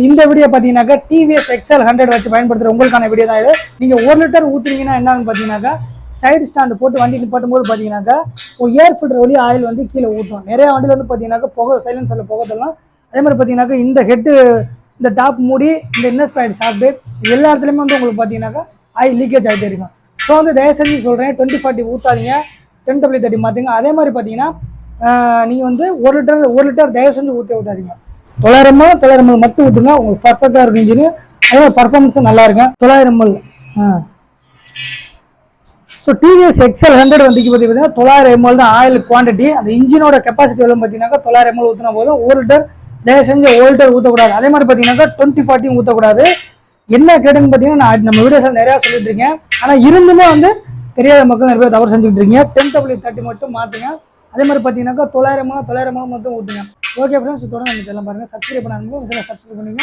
இந்த வீடியோ பார்த்தீங்கன்னாக்கா TVS XL 100 வச்சு பயன்படுத்துகிற உங்களுக்கான வீடியோ தான் இது. நீங்கள் 1 லிட்டர் ஊற்றுறீங்கன்னா என்னன்னு பார்த்தீங்கன்னாக்கா சைடு ஸ்டாண்டு போட்டு வண்டி நிப்பாட்டும் போது பார்த்தீங்கன்னாக்கா ஏர் ஃபில்டர் வழி ஆயில் வந்து கீழே ஊற்றும். நிறைய வண்டியில் வந்து பார்த்தீங்கன்னாக்கா புகை சைலன்சரில் புகைதெல்லாம். அதே மாதிரி பார்த்தீங்கன்னாக்கா இந்த ஹெட்டு இந்த டாப் மூடி இந்த இன்னஸ்பைட் சாஃப்ட்வேர் எல்லா இடத்துலையுமே வந்து உங்களுக்கு பார்த்தீங்கன்னாக்கா ஆயில் லீக்கேஜ் ஆகிட்டே இருக்கும். ஸோ வந்து தயவு செஞ்சு சொல்கிறேன் 2040 ஊற்றாதீங்க, 10W30 மாற்றுங்க. அதே மாதிரி பார்த்தீங்கன்னா நீங்கள் வந்து 1 லிட்டர் தயவு செஞ்சு ஊற்றாதீங்க. 900 ml மட்டும் ஊற்றுங்க, உங்களுக்கு பர்ஃபெக்டாக இருக்கும் இன்ஜின். அதே பர்ஃபார்மன்ஸும் நல்லா இருக்கும். 900 ml. ஸோ டிவிஎஸ் எக்ஸல் 100 வந்து பார்த்தீங்கன்னா 900 ml தான் ஆயில் குவான்டிட்டி. அந்த இன்ஜினோட கெப்பாசிட்டி எவ்வளோ பார்த்தீங்கன்னாக்கா 900 ml ஊற்றினா போதும். 1 லிட்டர் தயவு செஞ்சு 1 லிட்டர் ஊற்றக்கூடாது. அதே மாதிரி பார்த்தீங்கன்னாக்கா 2040 ஊற்றக்கூடாது. என்ன கேட்டுன்னு பார்த்தீங்கன்னா நம்ம வீடியோஸில் நிறையா சொல்லிட்டு இருக்கேன். ஆனால் இருந்துமே வந்து தெரியாத மக்கள் நிறைய பேர் தவறு செஞ்சுட்டு இருக்கீங்க. 10W30 மட்டும் மாற்றுங்க. அதே மாதிரி பார்த்தீங்கன்னாக்கா 900 ml மட்டும் ஊற்றுங்க. ஓகே ஃப்ரெண்ட்ஸ், தொடர்ந்து நம்ம சேனல் பாருங்கள், சப்ஸ்கிரைப் பண்ணாங்க, சப்ஸ்கிரைப் பண்ணுங்க.